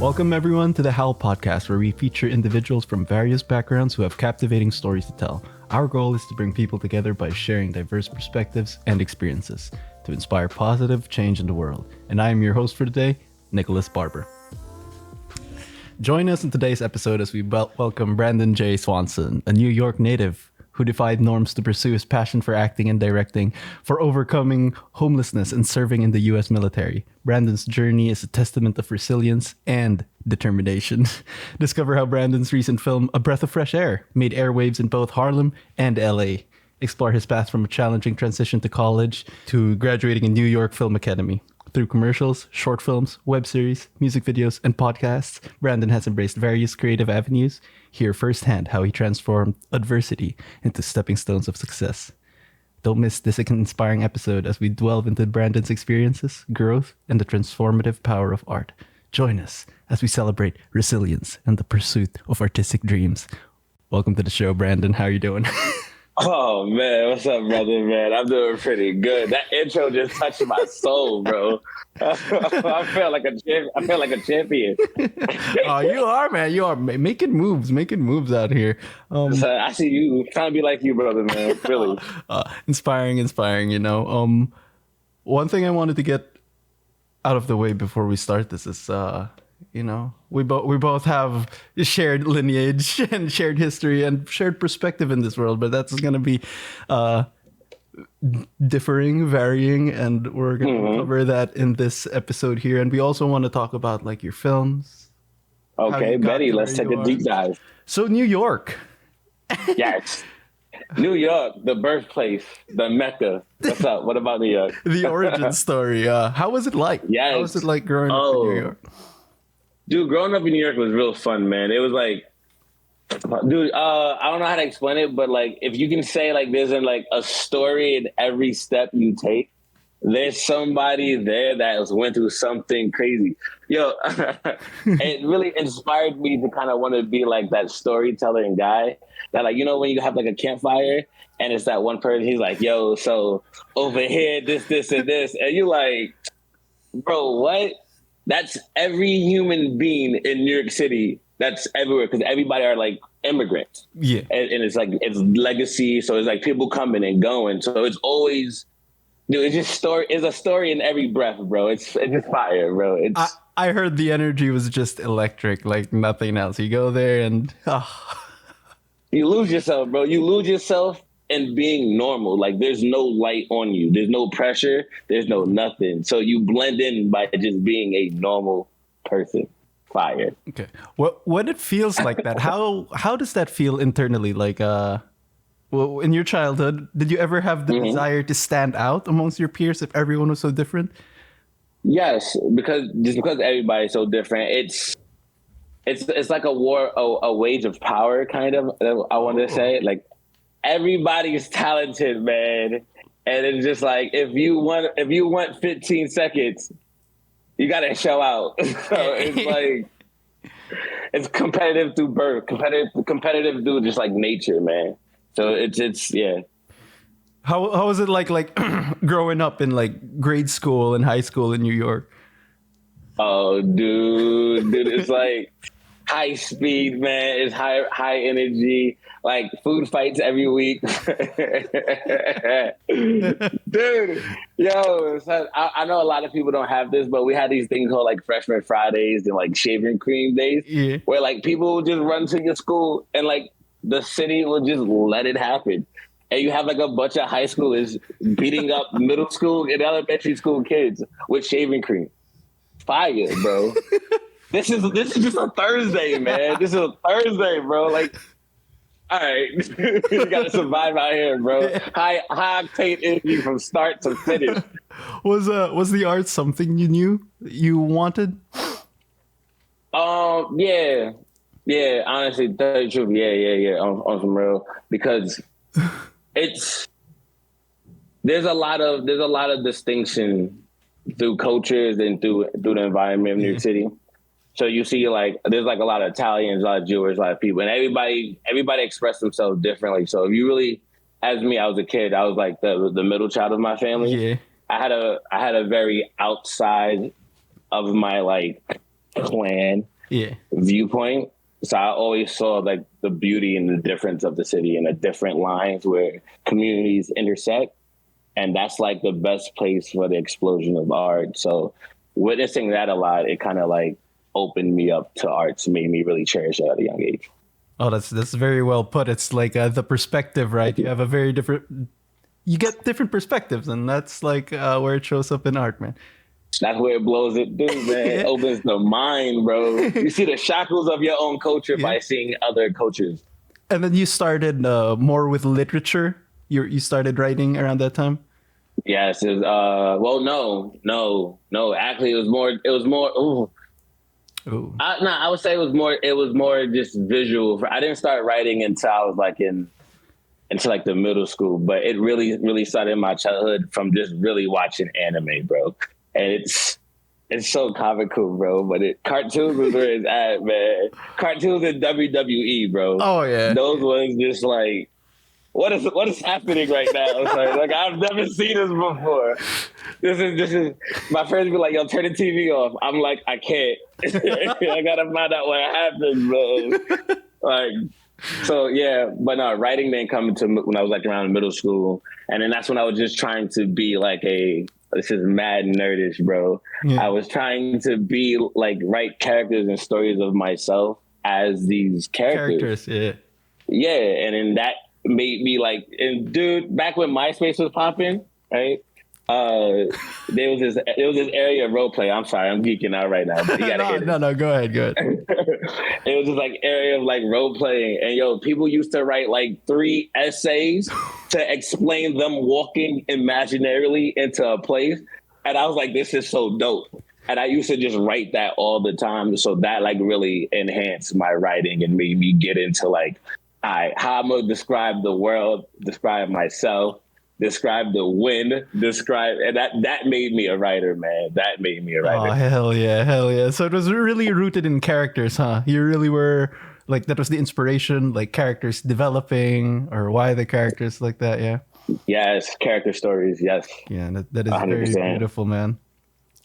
Welcome everyone to the Howl Podcast, where we feature individuals from various backgrounds who have captivating stories to tell. Our goal is to bring people together by sharing diverse perspectives and experiences to inspire positive change in the world. And I am your host for today, Nicholas Barber. Join us in today's episode as we welcome Brandon J Swanson, a New York native who defied norms to pursue his passion for acting and directing, for overcoming homelessness and serving in the U.S. military. Brandon's journey is a testament of resilience and determination. Discover how Brandon's recent film, A Breath of Fresh Air, made airwaves in both Harlem and L.A. Explore his path from a challenging transition to college to graduating in New York Film Academy. Through commercials, short films, web series, music videos, and podcasts, Brandon has embraced various creative avenues. Hear firsthand how he transformed adversity into stepping stones of success. Don't miss this inspiring episode as we delve into Brandon's experiences, growth, and the transformative power of art. Join us as we celebrate resilience and the pursuit of artistic dreams. Welcome to the show, Brandon. How are you doing? Oh man, what's up, brother? Man, I'm doing pretty good. That intro just touched my soul, bro. I felt like a champion. Oh, you are, man. You are making moves out here. So I see you trying to be like you, brother, man. Really inspiring. You know, one thing I wanted to get out of the way before we start this is, you know, we both have shared lineage and shared history and shared perspective in this world, but that's going to be differing, varying, and we're going to cover that in this episode here. And we also want to talk about like your films. Okay, Betty, let's take a deep dive. So New York. Yes. New York, the birthplace, the Mecca. What's up? What about New York? The origin story. How was it like? Yes. How was it like growing up in New York? Dude, growing up in New York was real fun, man. It was like, dude, I don't know how to explain it, but like, if you can say like there's like a story in every step you take, there's somebody there that has went through something crazy. Yo, it really inspired me to kind of want to be like that storyteller and guy that, like, you know, when you have like a campfire and it's that one person, he's like, yo, so over here, this, and this. And you like, bro, what? That's every human being in New York City. That's everywhere because everybody are like immigrants. Yeah. And it's like, it's legacy. So it's like people coming and going. So it's always, dude, it's just it's a story in every breath, bro. It's just fire, bro. I heard the energy was just electric, like nothing else. You go there and you lose yourself, bro. You lose yourself in being normal. Like there's no light on you. There's no pressure. There's no nothing. So you blend in by just being a normal person. Fire. Okay. What it feels like that? How does that feel internally? Like well, in your childhood, did you ever have the desire to stand out amongst your peers if everyone was so different? Yes, because everybody's so different. It's like a wage of power, kind of. I want to say, like, everybody's talented, man, and it's just like if you want 15 seconds, you gotta show out. So it's like it's competitive through birth, competitive through just like nature, man. So it's yeah. How was it like growing up in like grade school and high school in New York? Oh, dude, it's like high speed, man. It's high energy. Like food fights every week. Dude, yo, son, I know a lot of people don't have this, but we had these things called like freshman Fridays and like shaving cream days, where like people would just run to your school and like the city will just let it happen. And you have like a bunch of high schoolers beating up middle school and elementary school kids with shaving cream. Fire, bro. This is just a Thursday, man. This is a Thursday, bro. Like, all right, you gotta survive out here, bro. High octane energy from start to finish. Was the art something you knew you wanted? Yeah. Honestly, to tell you the truth, yeah. On some real, because there's a lot of distinction through cultures and through the environment of New York City. So you see, like, there's like a lot of Italians, a lot of Jewish, a lot of people, and everybody express themselves differently. So if you really, as me, I was a kid, I was like the middle child of my family. Yeah. I had a very outside of my like clan Yeah. viewpoint. So I always saw like the beauty and the difference of the city and the different lines where communities intersect. And that's like the best place for the explosion of art. So witnessing that a lot, it kind of like opened me up to arts, made me really cherish it at a young age. Oh, that's very well put. It's like the perspective, right? You have a very different, you get different perspectives, and that's like where it shows up in art, man. That's where it blows it through, man. It opens the mind, bro. You see the shackles of your own culture by seeing other cultures. And then you started more with literature. You started writing around that time. Yes. It was, well, no. Actually, it was more. Ooh. I would say it was more just visual. I didn't start writing until I was like into like the middle school, but it really started in my childhood from just really watching anime, bro. And it's so comical, bro. But cartoons was where it's at, man. Cartoons in WWE, bro. Oh yeah, those ones just like, what is happening right now? Like I've never seen this before. This is my friends be like, yo, turn the TV off. I'm like, I can't. I gotta find out what happened, bro. Like, so yeah, but no, writing didn't come into when I was like around middle school, and then that's when I was just trying to be like this is mad nerdish, bro. Yeah. I was trying to be like write characters and stories of myself as these characters. Yeah. Yeah, and then that made me like, and dude, back when MySpace was popping, right? There was this area of role play. I'm sorry, I'm geeking out right now. But you gotta no, go ahead. It was this like area of like role playing, and yo, people used to write like 3 essays to explain them walking imaginarily into a place, and I was like, this is so dope. And I used to just write that all the time, so that like really enhanced my writing and made me get into like, how I'm gonna describe the world, describe myself, describe the wind, and that made me a writer, man. That made me a writer. Oh, hell yeah. So it was really rooted in characters, huh? You really were like, that was the inspiration, like characters developing or why the characters like that, yeah? Yes, character stories, yes. Yeah, that is 100%. Very beautiful, man.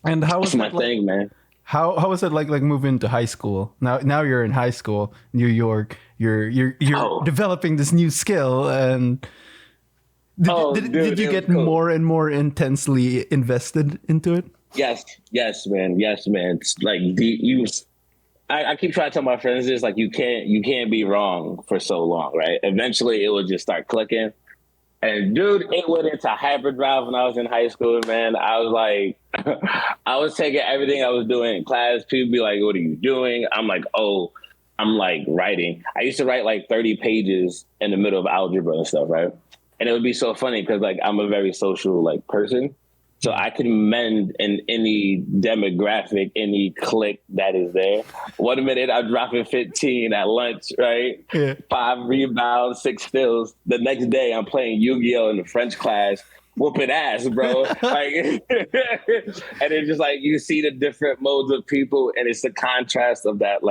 And how was my thing, man? How was it like moving to high school? Now you're in high school, New York. You're developing this new skill, and did you get cool. more and more intensely invested into it? Yes, man. It's like I keep trying to tell my friends this, like you can't be wrong for so long, right? Eventually it will just start clicking. And dude, it went into hyperdrive when I was in high school, man. I was like, I was taking everything I was doing in class. People be like, what are you doing? I'm like, I'm like writing. I used to write like 30 pages in the middle of algebra and stuff, right? And it would be so funny because like I'm a very social like person. So I can mend in any demographic, any clique that is there. 1 minute I'm dropping 15 at lunch, right? Yeah. 5 rebounds, 6 steals. The next day I'm playing Yu-Gi-Oh! In the French class, whooping ass, bro. Like, and it's just like you see the different modes of people, and it's the contrast of that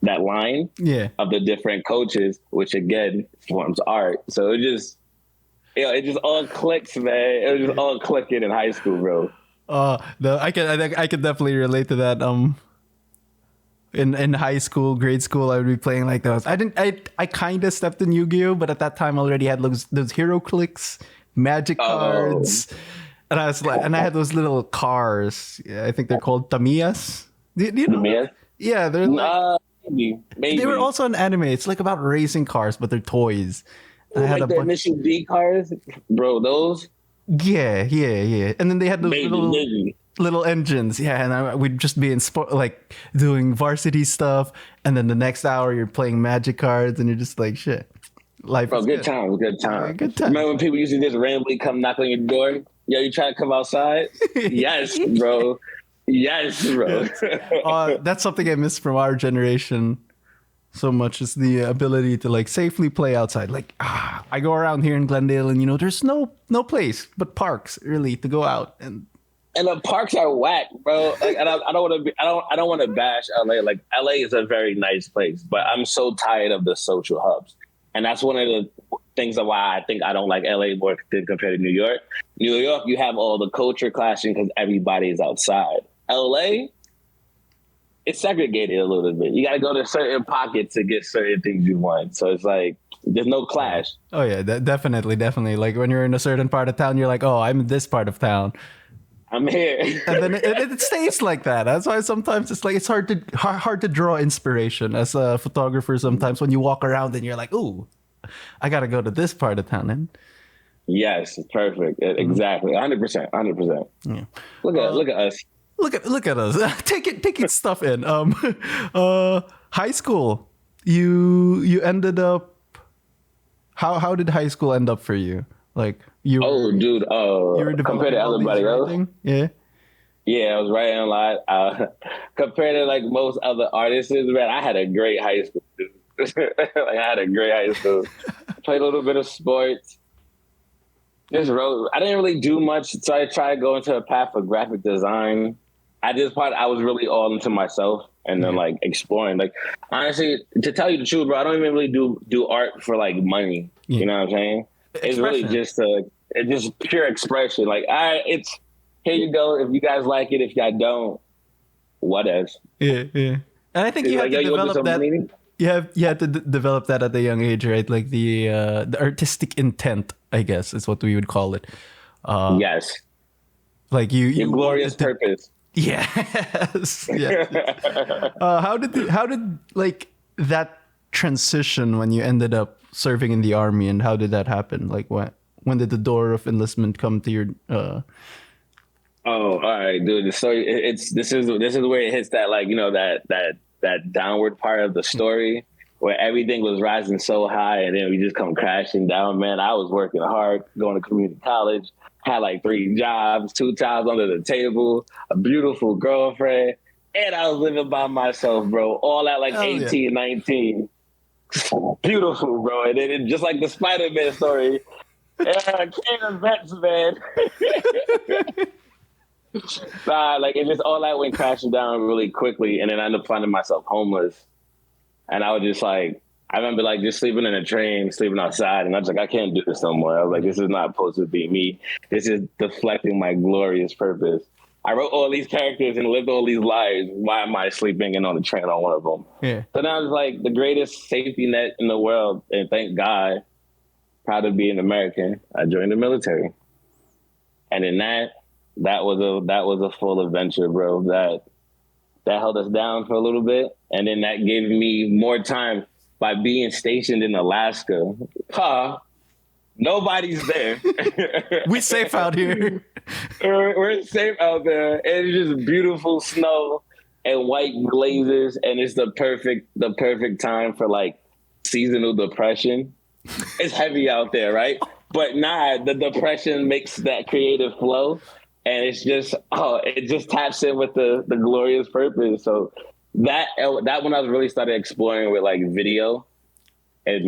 that line of the different coaches, which again forms art. So it just all clicks, man. It was just all clicking in high school, bro. I can definitely relate to that. In high school, grade school, I would be playing like those. I kind of stepped in Yu-Gi-Oh, but at that time I already had those hero clicks, magic cards, and I was like, and I had those little cars. I think they're called Tamiyas. Do you know? Tamiyas? Yeah, they're like, maybe. They were also an anime. It's like about racing cars, but they're toys. I had like the initial D cars, bro. Those. Yeah. And then they had those little engines. Yeah, and we'd just be in like doing varsity stuff, and then the next hour you're playing magic cards, and you're just like, shit. Life. Bro, good time. Good time. Remember when people used to just randomly come knock on your door? Yo, you trying to come outside? Yes, bro. That's something I miss from our generation so much, is the ability to like safely play outside. Like I go around here in Glendale, and there's no place but parks really to go out, and the parks are whack, bro. Like, and I don't want to bash LA. Like LA is a very nice place, but I'm so tired of the social hubs, and that's one of the things of why I think I don't like LA more compared to New York. New York, you have all the culture clashing because everybody is outside. LA, it's segregated a little bit. You got to go to certain pockets to get certain things you want. So it's like there's no clash. Oh yeah, definitely. Like when you're in a certain part of town, you're like, oh, I'm in this part of town, I'm here. and then it stays like that. That's why sometimes it's like it's hard to draw inspiration as a photographer. Sometimes when you walk around and you're like, ooh, I gotta go to this part of town. And Yes, perfect. Exactly. 100%. 100%. yeah. Look at us. Look at us. Taking stuff in. High school. You ended up. How did high school end up for you? Like you. Oh, dude. You were Compared to everybody else. Yeah. Yeah, I was writing a lot. Compared to like most other artists, man, I had a great high school. Dude. Like I had a great high school. Played a little bit of sports. Just wrote. I didn't really do much, so I tried to go into a path of graphic design. I was really all into myself and then like exploring. Like honestly, to tell you the truth, bro, I don't even really do art for like money. Yeah. You know what I'm saying? It's really just it's just pure expression. Like, all right, it's here you go. If you guys like it, if y'all don't, what else? Yeah. And I think you have to develop that. Meaning? You had to develop that at a young age, right? Like the artistic intent, I guess, is what we would call it. Yes. Like your glorious purpose. Yes. How did like that transition when you ended up serving in the army, and how did that happen? Like when did the door of enlistment come to your? Oh, all right, dude. So this is where it hits that like that downward part of the story where everything was rising so high and then we just come crashing down. Man, I was working hard, going to community college. Had like 3 jobs, 2 times under the table, a beautiful girlfriend, and I was living by myself, bro. All at like 18, 19. Beautiful, bro. And then just like the Spider-Man story, came vets, man. Like it just all that went crashing down really quickly, and then I ended up finding myself homeless. And I was just like, I remember like just sleeping in a train, sleeping outside, and I was like, I can't do this no more. I was like, this is not supposed to be me. This is deflecting my glorious purpose. I wrote all these characters and lived all these lives. Why am I sleeping in on the train on one of them? Yeah. So now it's like the greatest safety net in the world, and thank God, proud to be an American. I joined the military, and in that was a full adventure, bro. That held us down for a little bit, and then that gave me more time. By being stationed in Alaska, nobody's there. We safe out here. We're safe out there. It's just beautiful snow and white glazes, and it's the perfect time for like seasonal depression. It's heavy out there, right? But the depression makes that creative flow, and it's just it just taps in with the glorious purpose. So. That when I was really started exploring with like video and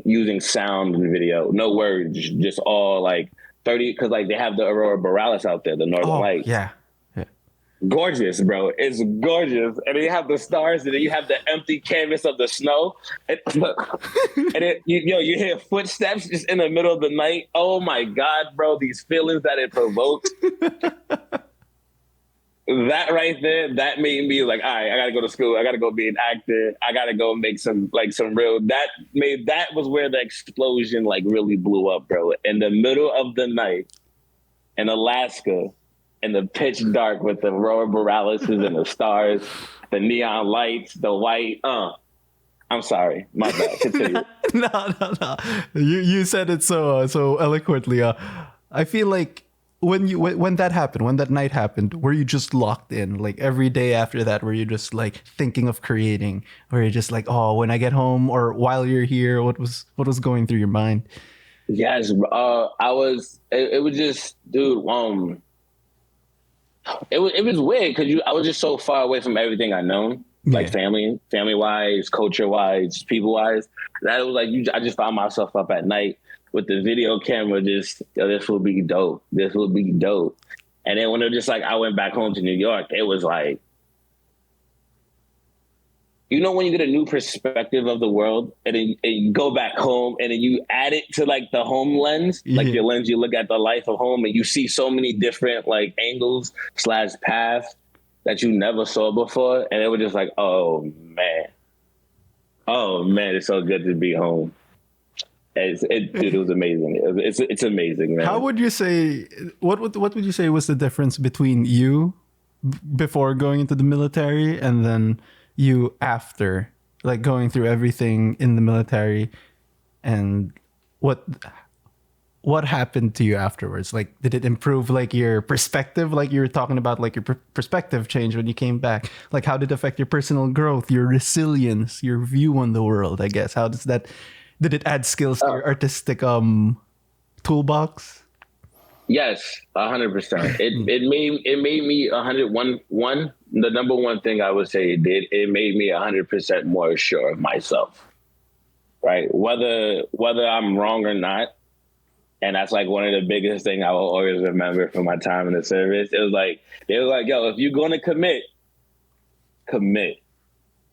using sound and video, no words, just all like 30, because like they have the aurora borealis out there, the northern lights. Yeah. Gorgeous, bro. It's gorgeous. And then you have the stars, and then you have the empty canvas of the snow. And you hear footsteps just in the middle of the night. Oh my God, bro, these feelings that it provoked. That right there, that made me like, all right, I gotta go to school. I gotta go be an actor. I gotta go make some real. That was where the explosion like really blew up, bro. In the middle of the night, in Alaska, in the pitch dark with the aurora borealis and the stars, the neon lights, the white. I'm sorry, my bad. Continue. No. You said it so eloquently. I feel like. When that happened, when that night happened, were you just locked in? Like every day after that, were you just like thinking of creating? Or you just like, oh, when I get home, or while you're here, what was going through your mind? Yes, I was. It was just, dude. It was weird because I was just so far away from everything I known, like family wise, culture wise, people wise. That it was like I just found myself up at night with the video camera, just this will be dope. This will be dope. And then when it was just like I went back home to New York, it was like, when you get a new perspective of the world, and then you go back home, and then you add it to like the home lens, like your lens, you look at the life of home, and you see so many different like angles / paths. that you never saw before, and it was just like, oh man, it's so good to be home. Dude, it was amazing. It's amazing, man. How would you say? What would you say was the difference between you before going into the military and then you after, like going through everything in the military, and what happened to you afterwards? Like, did it improve like your perspective? Like you were talking about, like your perspective change when you came back. Like, how did it affect your personal growth, your resilience, your view on the world? I guess how does that? Did it add skills to your artistic toolbox? Yes, 100%. It made me 101. The number one thing I would say it did, it made me 100% more sure of myself. Right, whether I'm wrong or not, and that's like one of the biggest things I will always remember from my time in the service. It was like they were like, "Yo, if you're gonna commit."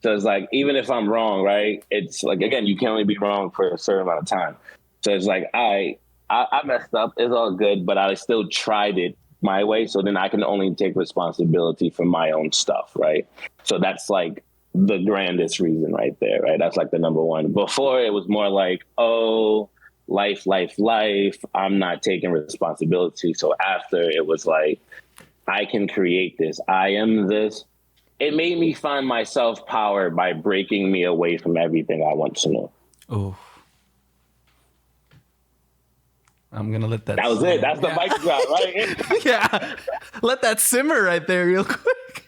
So it's like, even if I'm wrong, right? It's like, again, you can only be wrong for a certain amount of time. So it's like, I messed up. It's all good, but I still tried it my way. So then I can only take responsibility for my own stuff, right? So that's like the grandest reason right there, right? That's like the number one. Before it was more like, oh, life. I'm not taking responsibility. So after it was like, I can create this. I am this. It made me find my self-power by breaking me away from everything I want to know. Oh. I'm going to let that That was it. That's the mic drop, right? Yeah. Let that simmer right there real quick.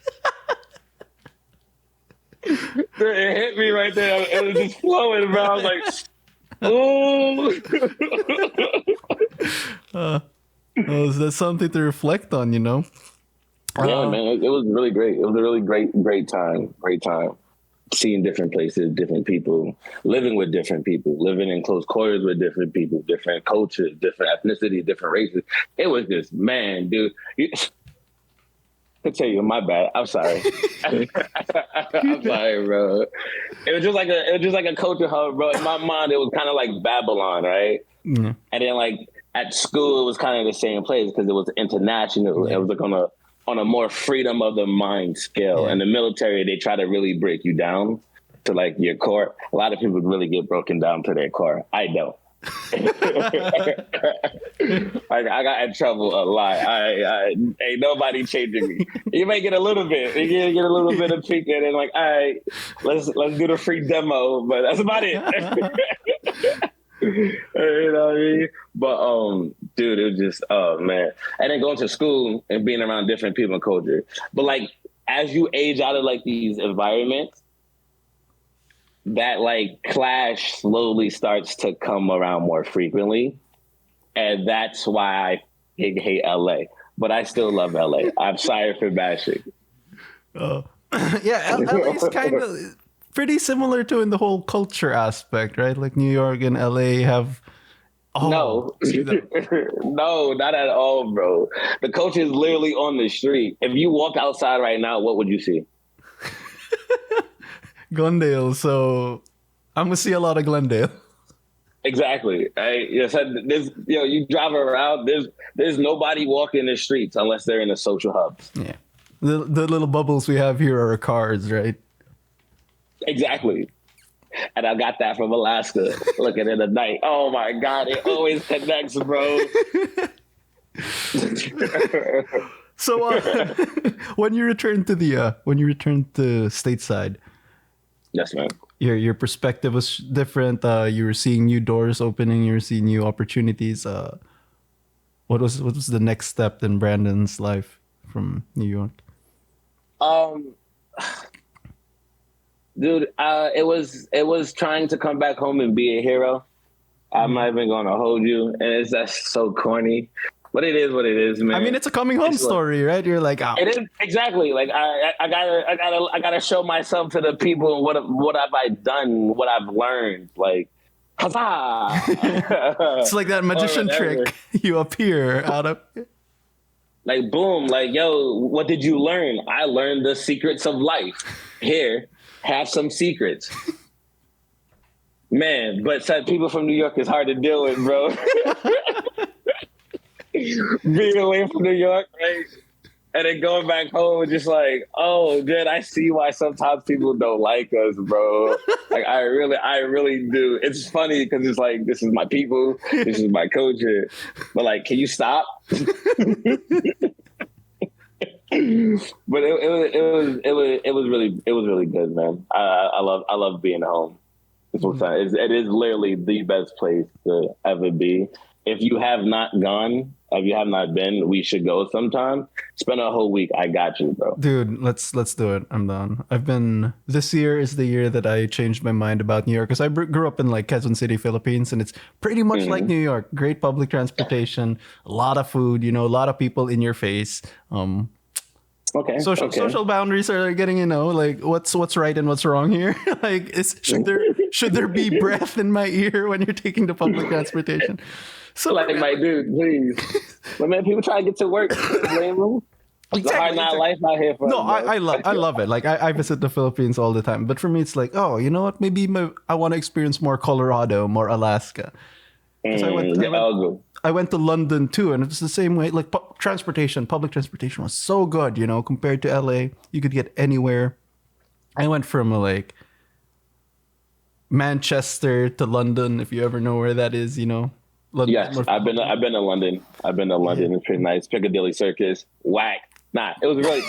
It hit me right there. It was just flowing, bro. I was like, oh, that's something to reflect on, you know? Yeah, man, it was really great. It was a really great time. Seeing different places, different people, living with different people, living in close quarters with different people, different cultures, different ethnicities, different races. It was just, man, dude. I tell you, my bad. I'm sorry. I'm sorry, bro. It was just like a culture hub, bro. In my mind, it was kind of like Babylon, right? Mm-hmm. And then like at school, it was kind of the same place because it was international. Yeah. It was like on a more freedom of the mind scale. Yeah. In the military, they try to really break you down to like your core. A lot of people really get broken down to their core. I don't. I got in trouble a lot. Ain't nobody changing me. You may get a little bit. You get a little bit of tweak and then like, all right, let's do the free demo, but that's about it. You know what I mean? But dude, it was just, oh man. And then going to school and being around different people and culture. But like as you age out of like these environments, that like clash slowly starts to come around more frequently. And that's why I hate LA. But I still love LA. I'm sorry for bashing. Yeah, LA is kind of pretty similar to in the whole culture aspect, right? Like New York and LA have... No, not at all, bro. The culture is literally on the street. If you walk outside right now, what would you see? Glendale, so I'm gonna see a lot of Glendale. Exactly. Right? Yes, you drive around. There's nobody walking the streets unless they're in the social hubs. Yeah, the little bubbles we have here are cars, right? Exactly. And I got that from Alaska. Looking in the night. Oh my God! It always connects, bro. So when you returned to stateside. Yes, man. Your perspective was different. You were seeing new doors opening. You were seeing new opportunities. What was the next step in Brandon's life from New York? Dude, it was trying to come back home and be a hero. I'm not even going to hold you, and that's so corny. But it is what it is, man. I mean, it's a coming home story, right? You're like, oh. It is exactly like I gotta show myself to the people. What have I done? What I've learned? Like, huzzah! It's like that magician trick. You appear out of like boom, like yo. What did you learn? I learned the secrets of life. Here, have some secrets, man. But people from New York is hard to deal with, bro. Being away from New York, right? And then going back home, just like, oh, dude, I see why sometimes people don't like us, bro. Like, I really do. It's funny because it's like, this is my people, this is my culture. But like, can you stop? But it was really good, man. I love being home. It is literally the best place to ever be. If you have not gone, if you have not been, we should go sometime. Spend a whole week. I got you, bro. Dude, let's do it. I'm down. This year is the year that I changed my mind about New York, because I grew up in like Quezon City, Philippines, and it's pretty much like New York. Great public transportation, a lot of food, a lot of people in your face. Okay. Social boundaries are getting, like what's right and what's wrong here. Like, should there be breath in my ear when you're taking the public transportation? So like, my dude, please. But man, people try to get to work. Blame them. It's a hard not life out here for no, us, I love it. Like, I visit the Philippines all the time, but for me, it's like, oh, you know what? Maybe I want to experience more Colorado, more Alaska. I went to London too, and it's the same way. Like, public transportation was so good, compared to LA. You could get anywhere. I went from like Manchester to London, if you ever know where that is, London. Yes, I've been to London. Yeah. It's pretty nice. Piccadilly Circus, whack. Nah, it was really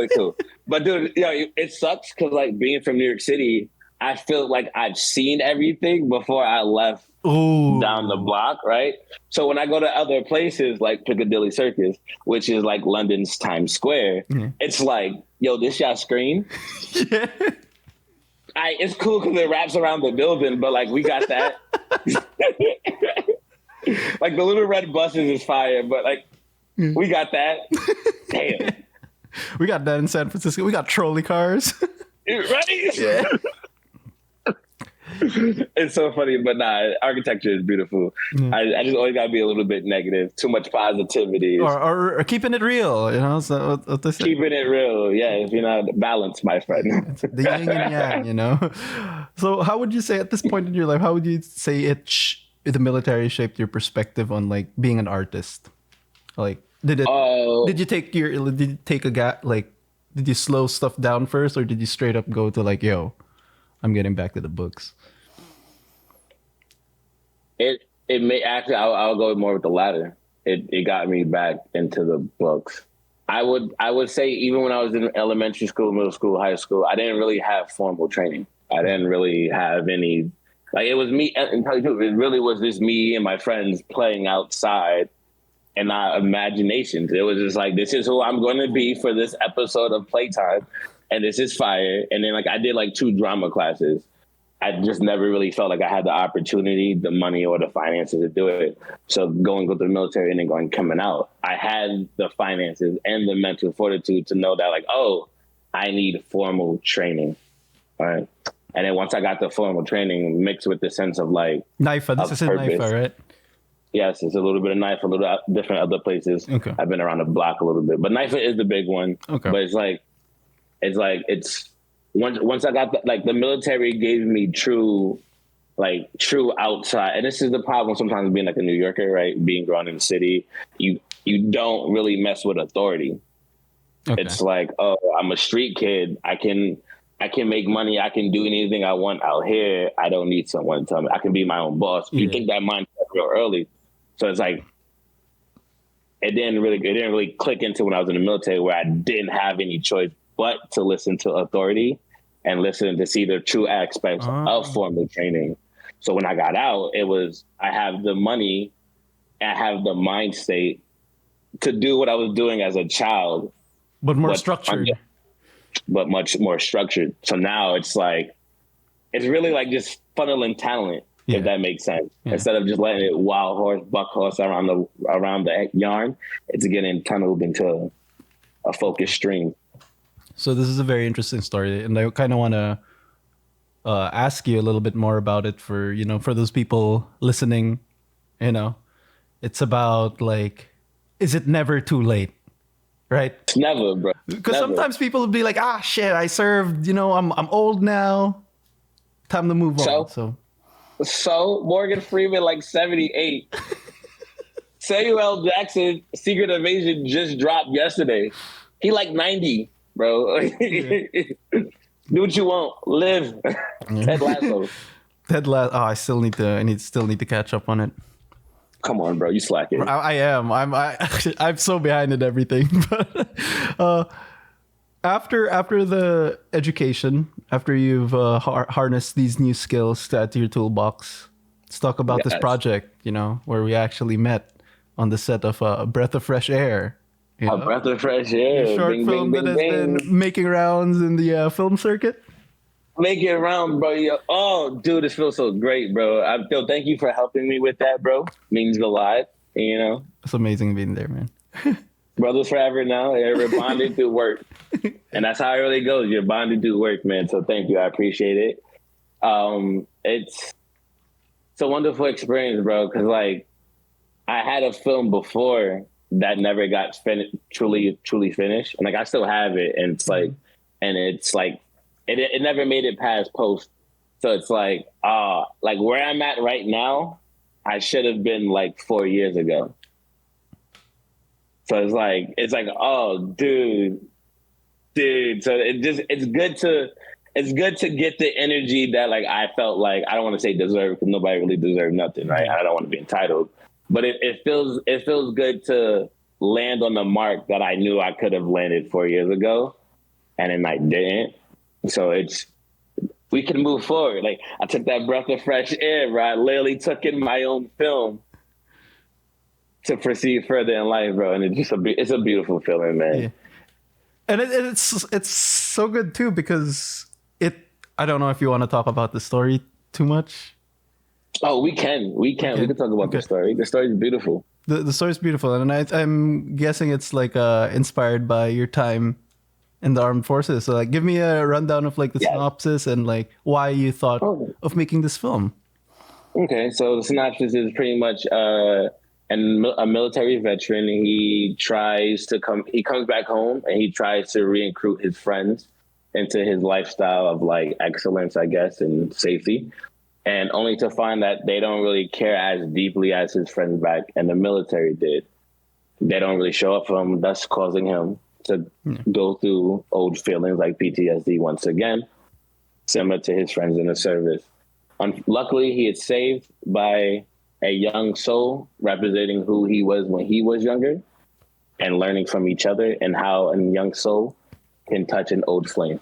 cool. But dude, it sucks because like being from New York City, I feel like I've seen everything before I left down the block, right? So when I go to other places like Piccadilly Circus, which is like London's Times Square, it's like, yo, this y'all screen? Yeah. It's cool because it wraps around the building, but like we got that. Like the little red buses is fire, but like we got that. Damn. We got that in San Francisco. We got trolley cars. Right? Yeah. It's so funny, but nah, architecture is beautiful. I just always gotta be a little bit negative. Too much positivity. Or keeping it real, So what they say. Keeping it real, yes. Balance, my friend. The yin and yang, So how would you say at this point in your life, how would you say the military shaped your perspective on like being an artist? Like, did you take a gap? Like, did you slow stuff down first, or did you straight up go to like, yo, I'm getting back to the books? It may actually, I'll go more with the latter. It got me back into the books. I would say even when I was in elementary school, middle school, high school, I didn't really have formal training. I didn't really have any, like, it was me, and tell you the truth, it really was just me and my friends playing outside and our imaginations. It was just like, this is who I'm going to be for this episode of Playtime, and this is fire. And then like I did like 2 drama classes. I just never really felt like I had the opportunity, the money, or the finances to do it. So go to the military and then coming out, I had the finances and the mental fortitude to know that like, oh, I need formal training. All right. And then once I got the formal training mixed with the sense of like NIFA, this is in NIFA, right? Yes, it's a little bit of NIFA, a little different other places. Okay. I've been around the block a little bit, but NIFA is the big one. Okay. But it's once I got the military gave me true outside. And this is the problem sometimes being like a New Yorker, right? Being grown in the city, you don't really mess with authority. Okay. It's like, oh, I'm a street kid. I can make money. I can do anything I want out here. I don't need someone to tell me. I can be my own boss. Yeah. You think that mindset real early. So it's like, it didn't really click into when I was in the military, where I didn't have any choice but to listen to authority and listen to see the true aspects of formal training. So when I got out, it was, I have the money, I have the mind state to do what I was doing as a child. But more structured. But much more structured. So now it's like, it's really like just funneling talent, if that makes sense. Yeah. Instead of just letting it buck horse around the yarn, it's getting tunneled into a focused stream. So this is a very interesting story, and I kind of want to ask you a little bit more about it for those people listening. It's about like, is it never too late? Right? It's never, bro. Because sometimes people would be like, shit, I served, I'm old now. Time to move on. So Morgan Freeman, like 78. Samuel L. Jackson, Secret Invasion just dropped yesterday. He like 90, bro. Yeah. Do what you want. Live. Ted Lasso. Oh, I still need to catch up on it. Come on, bro. You slacking. I am. I'm so behind in everything. But after the education, after you've harnessed these new skills to add to your toolbox, let's talk about this project, where we actually met on the set of A Breath of Fresh Air. A Breath of Fresh Air. A short film that has been making rounds in the film circuit. Make it around, bro. Oh, dude, this feels so great, bro. Phil, thank you for helping me with that, bro. Means a lot, It's amazing being there, man. Brothers forever now. We're bonded through work. And that's how it really goes. You're bonded through work, man. So thank you. I appreciate it. It's a wonderful experience, bro, because, like, I had a film before that never got truly finished. And, like, I still have it. And it's like, it never made it past post. So it's like where I'm at right now, I should have been like 4 years ago. So it's like, oh, dude. So it's good to get the energy that, like, I felt like, I don't want to say deserve, because nobody really deserves nothing, right? I don't want to be entitled, but it feels good to land on the mark that I knew I could have landed 4 years ago, and then I didn't. So we can move forward. Like, I took that breath of fresh air, bro. I literally took in my own film to proceed further in life, bro. And it's a beautiful feeling, man. Yeah. And it's so good too, because I don't know if you want to talk about the story too much. Oh, we can talk about the story. The story is beautiful. The story is beautiful, and I'm guessing it's like inspired by your time in the armed forces. So, like, give me a rundown of, like, the synopsis and, like, why you thought of making this film. Okay, so the synopsis is pretty much a military veteran. He comes back home and he tries to recruit his friends into his lifestyle of, like, excellence, I guess, and safety, and only to find that they don't really care as deeply as his friends back in the military did. They don't really show up for him, thus causing him to go through old feelings like PTSD once again, similar to his friends in the service. Luckily, he is saved by a young soul representing who he was when he was younger, and learning from each other and how a young soul can touch an old flame.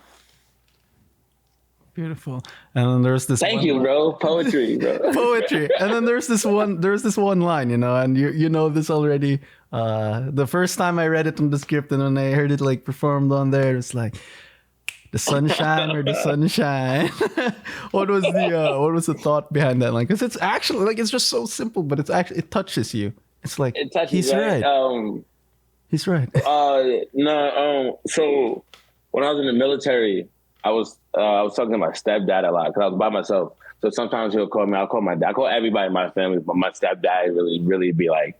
Beautiful. And then there's this. Thank you, bro. Poetry, bro. Poetry. And then there's this one line, and you know this already. The first time I read it from the script, and when I heard it, like, performed on there, it's like, the sunshine or the sunshine. What was the thought behind that line? Because it's actually, like, it's just so simple, but it touches you. It's like, he's right. He's right. So when I was in the military, I was talking to my stepdad a lot because I was by myself. So sometimes he'll call me. I'll call my dad. I call everybody in my family, but my stepdad really be like,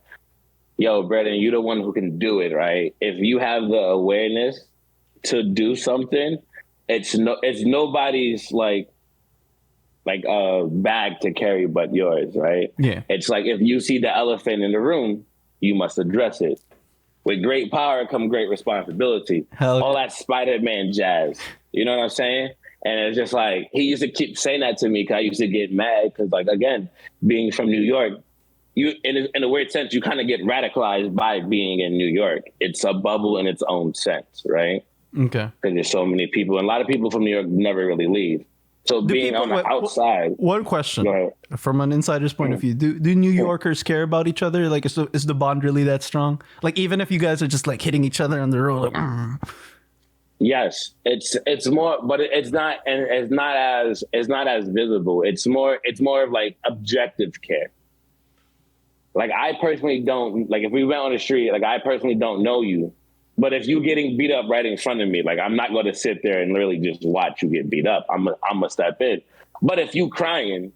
"Yo, Brendan, you're the one who can do it, right? If you have the awareness to do something, it's nobody's bag to carry but yours, right? Yeah. It's like, if you see the elephant in the room, you must address it. With great power come great responsibility. All that Spider-Man jazz. You know what I'm saying? And it's just like, he used to keep saying that to me because I used to get mad because, like, again, being from New York, you in a weird sense, you kind of get radicalized by being in New York. It's a bubble in its own sense, right? Okay. Because there's so many people, and a lot of people from New York never really leave. So being on the outside. One question from an insider's point of view: Do New Yorkers care about each other? Like, is the bond really that strong? Like, even if you guys are just, like, hitting each other on the road, like, Yes, it's more, but it's not as visible. It's more of, like, objective care. Like, I personally don't, like, if we went on the street, like, I personally don't know you, but if you getting beat up right in front of me, like, I'm not going to sit there and literally just watch you get beat up. I'm gonna step in. But if you crying,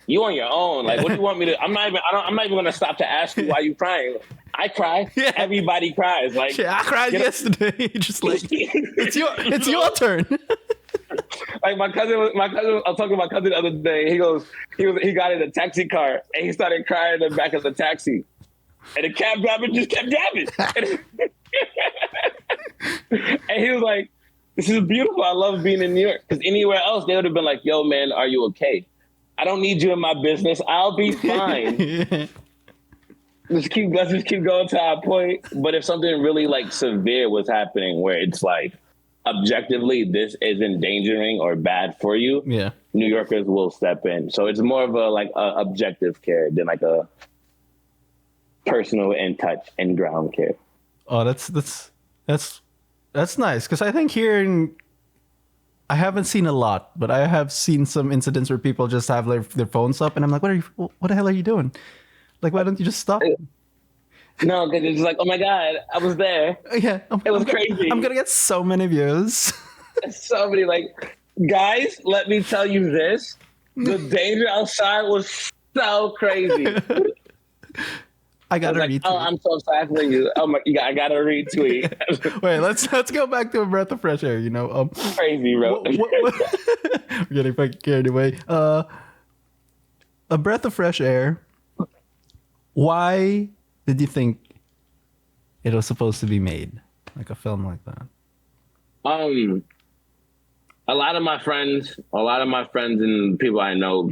you on your own. Like, what do you want me to? I'm not even going to stop to ask you why you crying. I cry. Yeah. Everybody cries. Like, I cried yesterday. Just like, it's your turn. Like my cousin, I was talking to my cousin the other day. He got in a taxi car and he started crying in the back of the taxi. And the cab driver just kept driving. And he was like, this is beautiful. I love being in New York. Because anywhere else, they would have been like, yo, man, are you okay? I don't need you in my business. I'll be fine. Yeah. Let's just keep going to our point. But if something really like severe was happening where it's like, objectively, this is endangering or bad for you, yeah, New Yorkers will step in. So it's more of a objective care than like a personal and touch and ground care. Oh, that's nice, because I think here I haven't seen a lot, but I have seen some incidents where people just have their phones up, and I'm like, what the hell are you doing? Like, why don't you just stop? No, because it's like, oh my God, I was there. Yeah, it was crazy. I'm gonna get so many views. So many, like, guys, let me tell you this: the danger outside was so crazy. I gotta retweet. Oh, I'm so sad for you. Oh my, I gotta retweet. Wait, let's go back to a breath of fresh air. Crazy, bro. We're getting carried away. A breath of fresh air. Why did you think it was supposed to be made, like a film like that? A lot of my friends and people I know,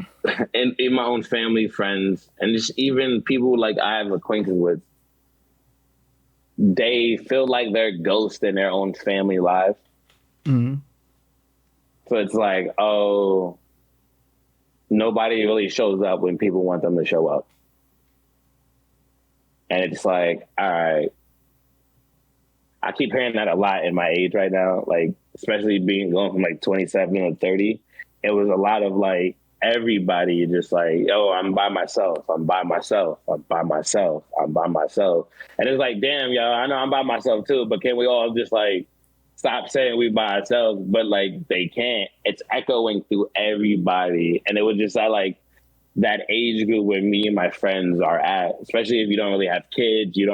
and in my own family, friends, and just even people like I have acquaintance with, they feel like they're ghosts in their own family life. Mm-hmm. So it's like, oh, nobody really shows up when people want them to show up. And it's like, all right. I keep hearing that a lot in my age right now, like, especially going from like 27 to 30. It was a lot of like, everybody just like, oh, I'm by myself. I'm by myself. I'm by myself. I'm by myself. And it's like, damn, yo, I know I'm by myself too, but can we all just like stop saying we by ourselves? But like, they can't. It's echoing through everybody. And it was just that age group where me and my friends are at, especially if you don't really have kids, you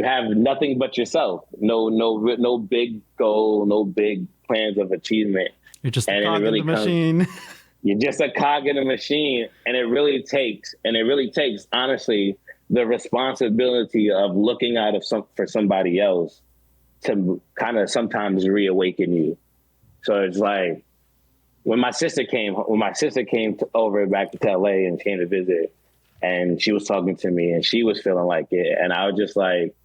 have nothing but yourself. No big goal, no big plans of achievement. You're just a cog in the machine. You're just a cog in the machine. And it really takes, honestly, the responsibility of looking out for somebody else to kind of sometimes reawaken you. So it's like, when my sister came over back to LA and came to visit, and she was talking to me and she was feeling like it. And I was like,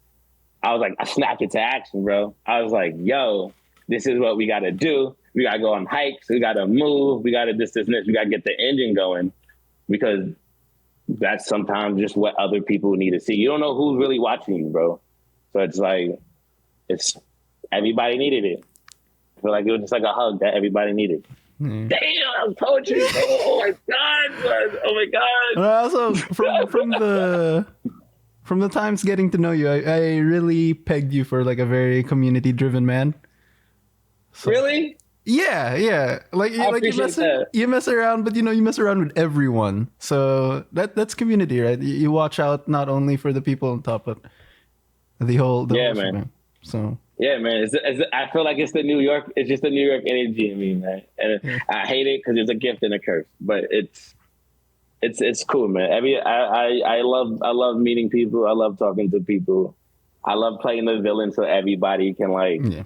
I snapped it to action, bro. I was like, yo, this is what we got to do. We got to go on hikes. We got to move. We got to this. We got to get the engine going, because that's sometimes just what other people need to see. You don't know who's really watching you, bro. So it's like, everybody needed it. I feel like it was just like a hug that everybody needed. Mm. Damn, poetry! Oh my god! Oh my god! Also, from the times getting to know you, I really pegged you for like a very community-driven man. So, really? Yeah. You mess around, but you mess around with everyone. So that's community, right? You watch out not only for the people on top, but the whole man. So. Yeah, man. I feel like it's just the New York energy in me, man. And I hate it because it's a gift and a curse, but it's cool, man. I love meeting people. I love talking to people. I love playing the villain so everybody can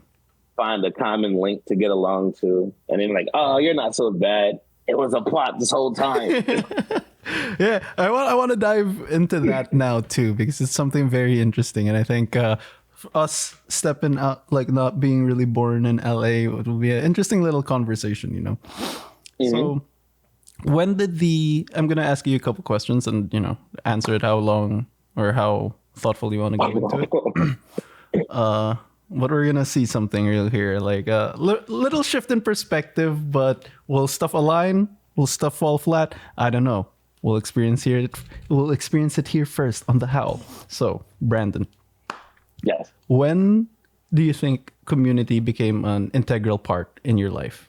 find a common link to get along to, and then like, oh, you're not so bad. It was a plot this whole time. Yeah, I want to dive into that now too, because it's something very interesting, and I think. Us stepping out, like not being really born in LA, it will be an interesting little conversation, Mm-hmm. So when did I'm going to ask you a couple questions and, answer it how long or how thoughtful you want to go into it. But we're going to see something real here, like a little shift in perspective, but will stuff align? Will stuff fall flat? I don't know. We'll experience it here first on the how. So, Brandon. Yes. When do you think community became an integral part in your life?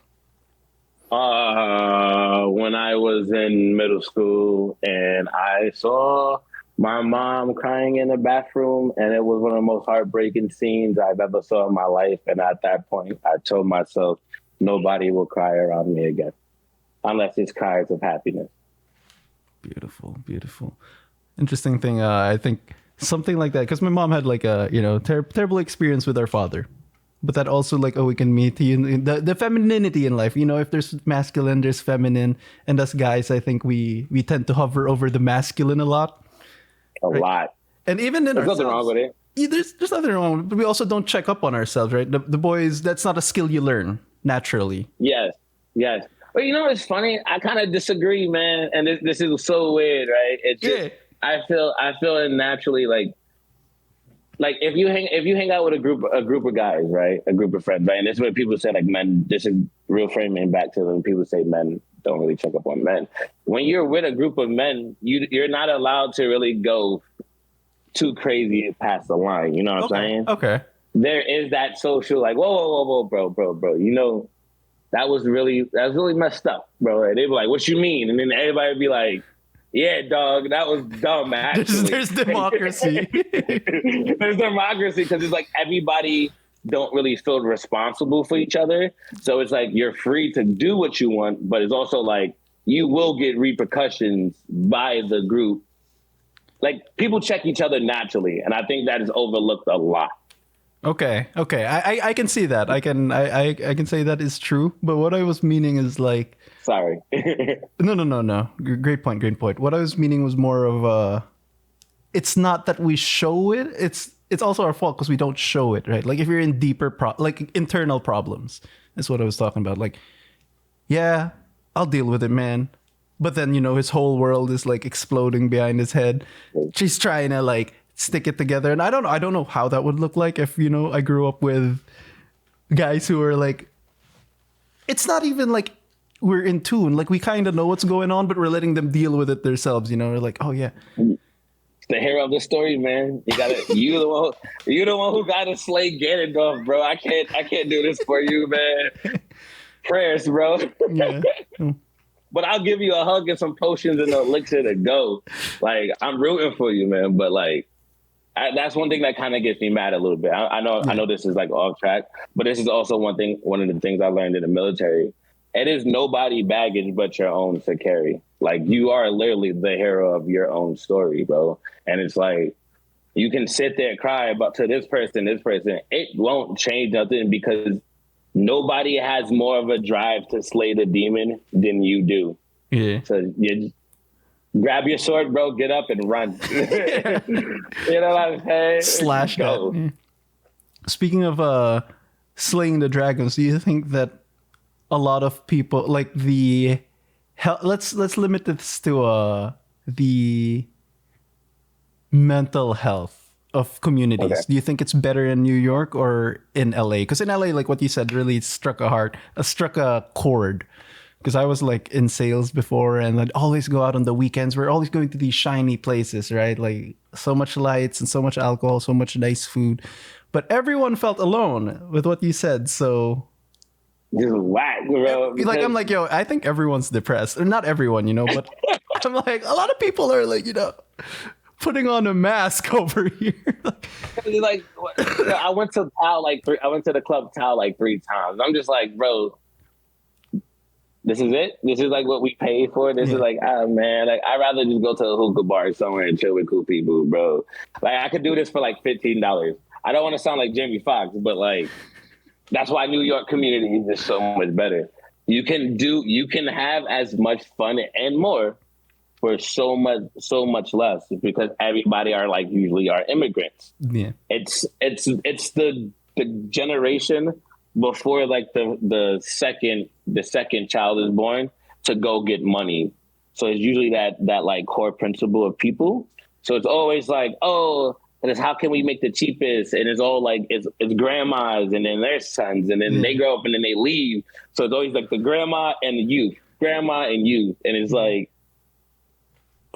When I was in middle school and I saw my mom crying in the bathroom, and it was one of the most heartbreaking scenes I've ever saw in my life. And at that point, I told myself, nobody will cry around me again, unless it's cries of happiness. Beautiful, beautiful. Interesting thing. I think something like that, because my mom had like a terrible experience with our father, but that also like, oh, we can meet the femininity in life. If there's masculine, there's feminine, and as guys, I think we tend to hover over the masculine a lot. A lot. And even in there's ourselves, nothing wrong with it. There's nothing wrong, but we also don't check up on ourselves, right? The boys, that's not a skill you learn naturally. Yes. But it's funny. I kind of disagree, man. And this is so weird, right? It's just, I feel it naturally, like if you hang out with a group of guys, right? A group of friends, right? And this is what people say, like, men. This is real framing back to when people say men don't really check up on men. When you're with a group of men, you're not allowed to really go too crazy past the line. You know what I'm saying? Okay. There is that social, like, whoa, bro. That was really messed up, bro. And they'd be like, what you mean? And then everybody would be like, yeah, dog, that was dumb, actually. There's democracy. There's democracy because it's like everybody don't really feel responsible for each other. So it's like you're free to do what you want, but it's also like you will get repercussions by the group. Like, people check each other naturally, and I think that is overlooked a lot. Okay. I can see that. I can say that is true. But what I was meaning is like, sorry. No. Great point. What I was meaning was more of it's not that we show it. It's also our fault because we don't show it, right? Like if you're in deeper like internal problems, that's what I was talking about. Like, yeah, I'll deal with it, man. But then his whole world is like exploding behind his head. She's trying to like stick it together, and I don't know how that would look like if I grew up with guys who are like, it's not even like we're in tune, like we kind of know what's going on, but we're letting them deal with it themselves. We're like, oh yeah, the hero of the story, man. You the one who got to slay Ganondorf, bro. I can't do this for you, man. Prayers, bro. Yeah. But I'll give you a hug and some potions and an elixir to go. Like, I'm rooting for you, man. But like, that's one thing that kind of gets me mad a little bit. I know this is like off track, but this is also one of the things I learned in the military. It is nobody baggage but your own to carry. Like, you are literally the hero of your own story, bro. And it's like, you can sit there and cry about to this person. It won't change nothing because nobody has more of a drive to slay the demon than you do. Yeah. So you grab your sword, bro, get up and run. You know what I'm saying? Slash go. That. Yeah. Speaking of slaying the dragons, do you think that a lot of people like let's limit this to the mental health of communities. Okay. Do you think it's better in New York or in LA? Because in LA, like what you said, really struck a chord. Because I was like in sales before, and I'd always go out on the weekends. We're always going to these shiny places, right? Like so much lights and so much alcohol, so much nice food. But everyone felt alone with what you said. So just whack, bro. Like I'm like, yo, I think everyone's depressed. Or not everyone, but I'm like, a lot of people are like, putting on a mask over here. Like, I went to the club Tao like 3 times. I'm just like, bro, this is it. This is like what we paid for. This is like, man, like I'd rather just go to a hookah bar somewhere and chill with cool people, bro. Like I could do this for like $15. I don't want to sound like Jamie Foxx, but like that's why New York community is just so much better. You can have as much fun and more for so much less because everybody are like usually are immigrants. Yeah. It's the generation before like the second child is born to go get money. So it's usually that like core principle of people. So it's always like, oh, and it's how can we make the cheapest? And it's all like it's grandmas and then their sons and then they grow up and then they leave. So it's always like the grandma and the youth, and it's like.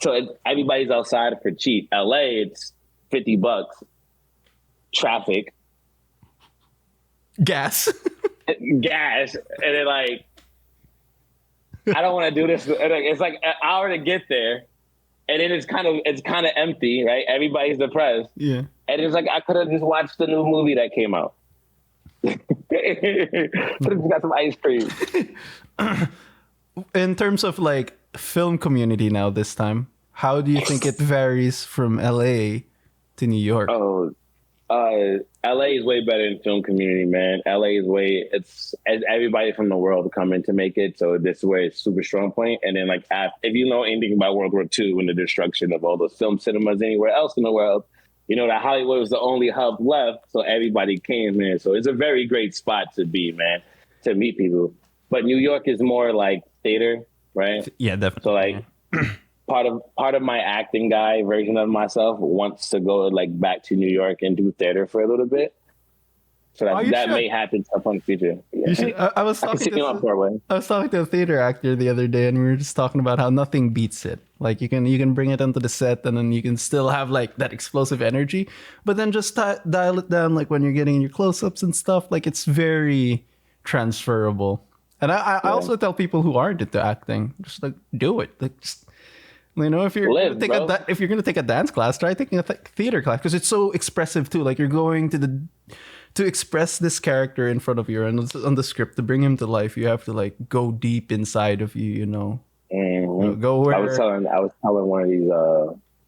So everybody's outside for cheap. LA, it's $50, traffic, gas, and then like, I don't want to do this. It's like an hour to get there, and then it's kind of empty, right? Everybody's depressed. Yeah, and it's like I could have just watched the new movie that came out. Got some ice cream. In terms of like film community now this time, how do you think it varies from LA to New York? Oh, LA is way better than film community, man. LA is it's everybody from the world coming to make it. So this is where it's super strong point. And then like, if you know anything about World War II and the destruction of all those film cinemas anywhere else in the world, you know that Hollywood was the only hub left. So everybody came here. So it's a very great spot to be, man, to meet people. But New York is more like theater, right? Yeah, definitely. So like part of my acting guy version of myself wants to go like back to New York and do theater for a little bit. So that may happen sometime in the future. Yeah. I was talking to a theater actor the other day, and we were just talking about how nothing beats it. Like you can bring it onto the set, and then you can still have like that explosive energy, but then just dial it down. Like when you're getting your close-ups and stuff, like it's very transferable. And I also tell people who aren't into acting, just like do it. Like just, you know, if you're gonna take a dance class, try taking a theater class because it's so expressive too. Like you're going to express this character in front of you and on the script to bring him to life. You have to like go deep inside of you, you know. Mm-hmm. Go where I was telling one of these.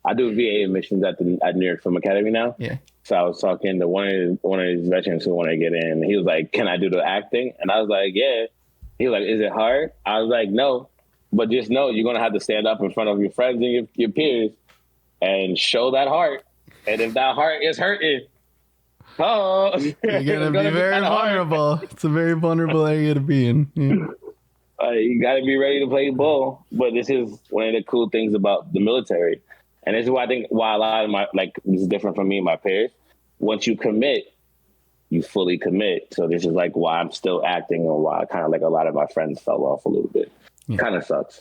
I do VA admissions at New York Film Academy now. Yeah. So I was talking to one of these veterans who want to get in. He was like, "Can I do the acting?" And I was like, "Yeah." He was like, "Is it hard?" I was like, "No, but just know you're gonna have to stand up in front of your friends and your peers and show that heart. And if that heart is hurting, you're gonna be very vulnerable. It's a very vulnerable area to be in. Yeah. You got to be ready to play ball. But this is one of the cool things about the military, and this is why I think why a lot of my this is different from me and my peers. Once you commit, you fully commit. So this is like why I'm still acting and why kind of like a lot of my friends fell off a little bit. Yeah. Kind of sucks.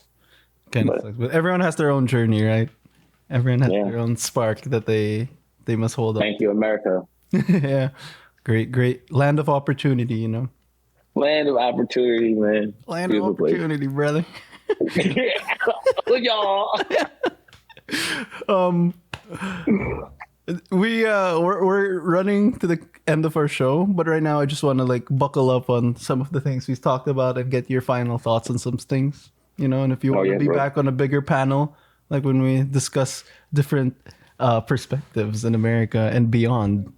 But everyone has their own journey, right? Everyone has their own spark that they must hold on. Thank you, America. Yeah. Great land of opportunity, you know. Land of opportunity, man. Land of opportunity, brother. Y'all. We're running to the end of our show, but right now I just want to like buckle up on some of the things we've talked about and get your final thoughts on some things, you know. And if you want to be back on a bigger panel, like when we discuss different perspectives in America and beyond.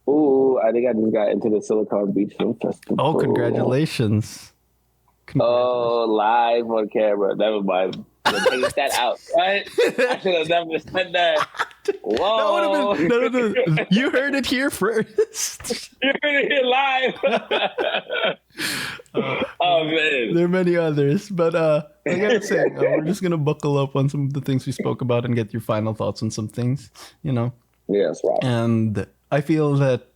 Ooh, I think I just got into the Silicon Beach Film Festival. Oh, congratulations! Oh, live on camera. Never mind. Take that out. Right? I should have never said that. Whoa. No. You heard it here first. You heard it here live. Oh, man. There are many others, but I gotta say, we're just gonna buckle up on some of the things we spoke about and get your final thoughts on some things, you know? Yes, right. And I feel that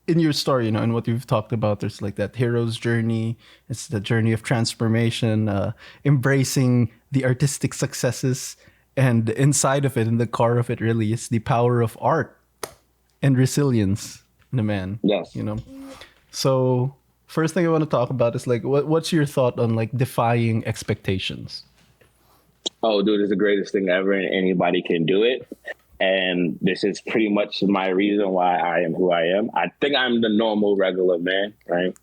in your story, you know, and what you've talked about, there's like that hero's journey. It's the journey of transformation, embracing the artistic successes, and inside of it, in the core of it, really, is the power of art and resilience in a man. Yes, you know. So first thing I want to talk about is like, what's your thought on like defying expectations? Oh, dude, it's the greatest thing ever, and anybody can do it. And this is pretty much my reason why I am who I am. I think I'm the normal, regular man, right?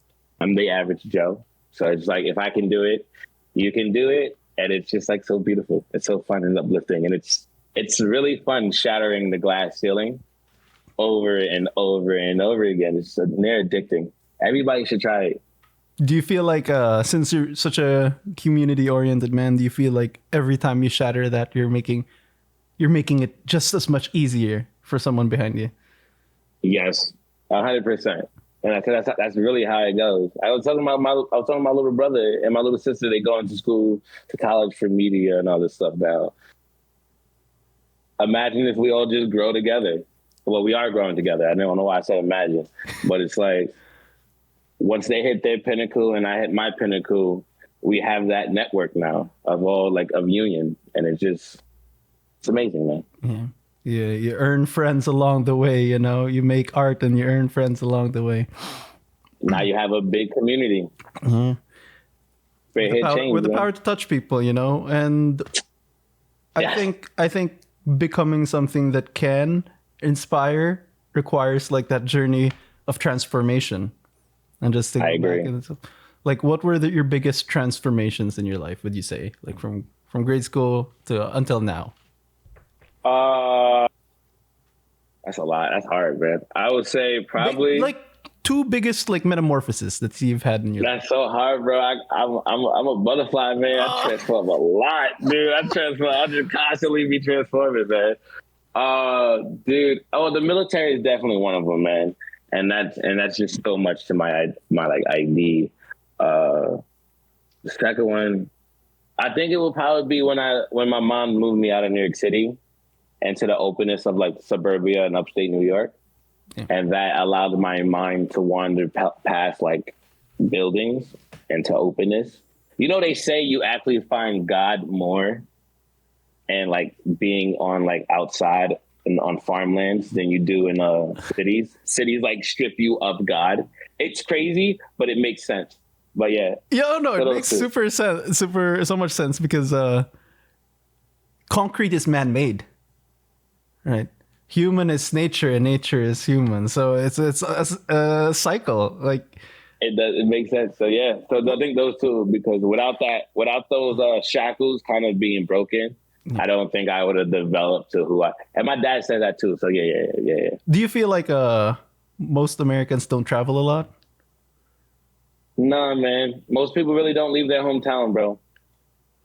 I'm the average Joe. So it's like, if I can do it, you can do it. And it's just like so beautiful. It's so fun and uplifting. And it's really fun shattering the glass ceiling over and over and over again. It's near addicting. Everybody should try it. Do you feel like, since you're such a community-oriented man, do you feel like every time you shatter that, you're making it just as much easier for someone behind you? Yes, 100%. And that's really how it goes. I was telling my little brother and my little sister, they go into school to college for media and all this stuff now. Imagine if we all just grow together. Well, we are growing together. I don't know why I said imagine, but it's like once they hit their pinnacle and I hit my pinnacle, we have that network now of union, and it's amazing, man. Yeah. Yeah, you earn friends along the way, you know. You make art and you earn friends along the way. Now you have a big community. Mm-hmm. With the power to touch people, you know. And I think becoming something that can inspire requires like that journey of transformation. And just I thinking back agree. and stuff. Like, what were your biggest transformations in your life? Would you say, like from grade school to until now? Uh, that's a lot. That's hard, man. I would say probably. Like two biggest like metamorphoses that you've had in your life. That's so hard, bro. I'm a butterfly, man. I transform a lot, dude. I transform. I just constantly be transforming, man. Dude. Oh, the military is definitely one of them, man. And that's just so much to my like ID. The second one, I think it will probably be when my mom moved me out of New York City into the openness of like suburbia and upstate New York. Yeah. And that allowed my mind to wander past like buildings into openness. You know, they say you actually find God more and like being on like outside and on farmlands than you do in cities. Cities like strip you of God. It's crazy, but it makes sense. But yeah. Yeah, no, it makes so much sense because concrete is man-made, right? Human is nature and nature is human. So it's a cycle. Like it makes sense. So yeah. So I think those two, because without those shackles kind of being broken, I don't think I would have developed to who I. And my dad said that too. So yeah. Do you feel like most Americans don't travel a lot? No, man. Most people really don't leave their hometown, bro.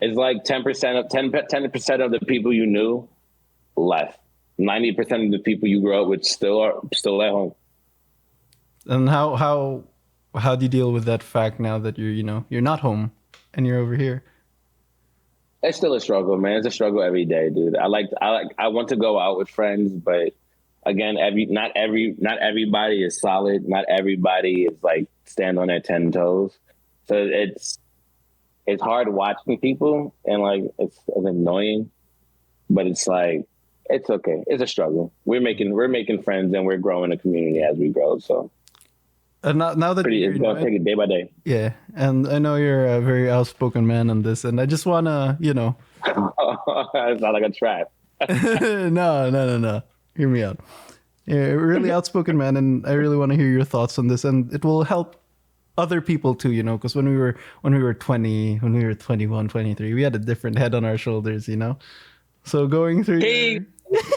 It's like 10% of the people you knew left. 90% of the people you grew up with still at home. And how do you deal with that fact now that you're not home and you're over here? It's still a struggle, man. It's a struggle every day, dude. I want to go out with friends, but again, not everybody is solid. Not everybody is like stand on their 10 toes. So it's hard watching people, and like it's annoying, but it's like it's okay. It's a struggle. We're making friends and we're growing a community as we grow. So now that it's gonna take it day by day. Yeah, and I know you're a very outspoken man on this, and I just wanna, it's not like a trap. No. Hear me out. You're a really outspoken man, and I really want to hear your thoughts on this, and it will help other people too, because when we were 20, when we were 21, 23, we had a different head on our shoulders, So going through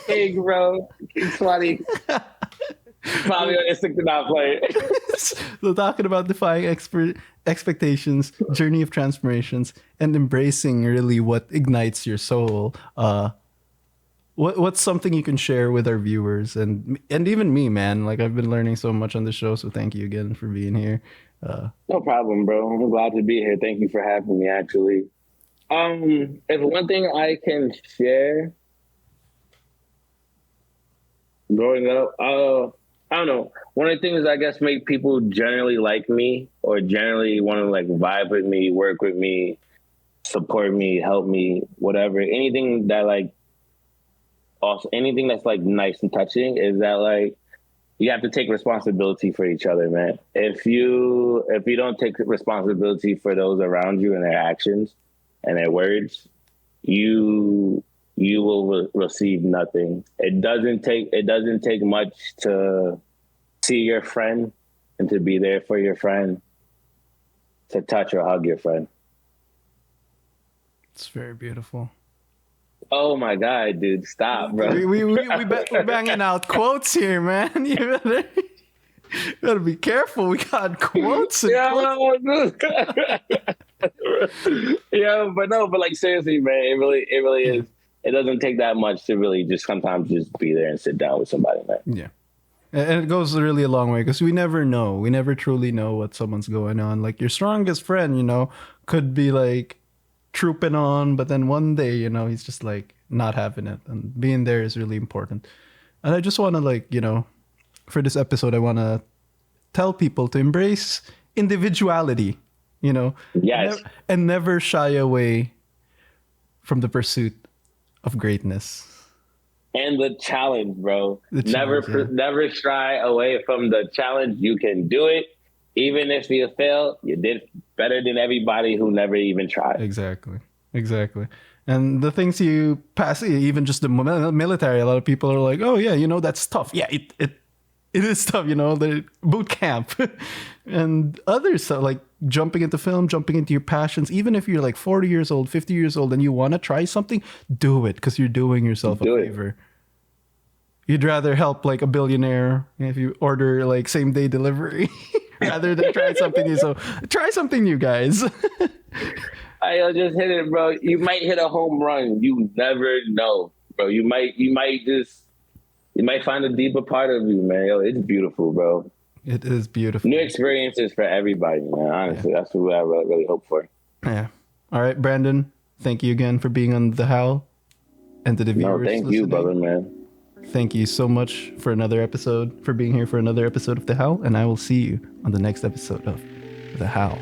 Hey, bro. It's funny. Probably on instinct to not play. So talking about defying expectations, journey of transformations, and embracing really what ignites your soul. What's something you can share with our viewers and even me, man? Like I've been learning so much on the show, so thank you again for being here. No problem, bro. I'm glad to be here. Thank you for having me. Actually, if one thing I can share, growing up, I don't know. One of the things I guess make people generally like me or generally want to like vibe with me, work with me, support me, help me, whatever. Anything that like, also anything that's like nice and touching is that like you have to take responsibility for each other, man. If you don't take responsibility for those around you and their actions and their words, you will receive nothing. It doesn't take much to see your friend and to be there for your friend, to touch or hug your friend. It's very beautiful. Oh my God, dude, stop, bro. We're banging out quotes here, man. You better be careful. We got quotes. Yeah, but like seriously, man, it really is. It doesn't take that much to really just sometimes just be there and sit down with somebody, man. Yeah. And it goes really a long way because we never know. We never truly know what someone's going on. Like your strongest friend, could be like trooping on, but then one day, he's just like not having it. And being there is really important. And I just want to like, for this episode, I want to tell people to embrace individuality, Yes. and never shy away from the pursuit of greatness. And the challenge, bro. Never shy away from the challenge. You can do it. Even if you fail, you did better than everybody who never even tried. Exactly. And the things you pass, even just the military, a lot of people are like, oh yeah, that's tough. Yeah, it it is tough, the boot camp and other stuff like jumping into film, jumping into your passions. Even if you're like 40 years old, 50 years old, and you want to try something, do it because you're doing yourself a favor. You'd rather help like a billionaire if you order like same day delivery rather than try something new. So try something new, guys. I'll just hit it, bro. You might hit a home run. You never know, bro. You might find a deeper part of you, man. Yo, it's beautiful, bro. It is beautiful. New experiences for everybody, man. Honestly, that's what I really hope for. Yeah. All right, Brandon. Thank you again for being on The Howl. And to the viewers, thank you, brother, man. Thank you so much for being here for another episode of The Howl. And I will see you on the next episode of The Howl.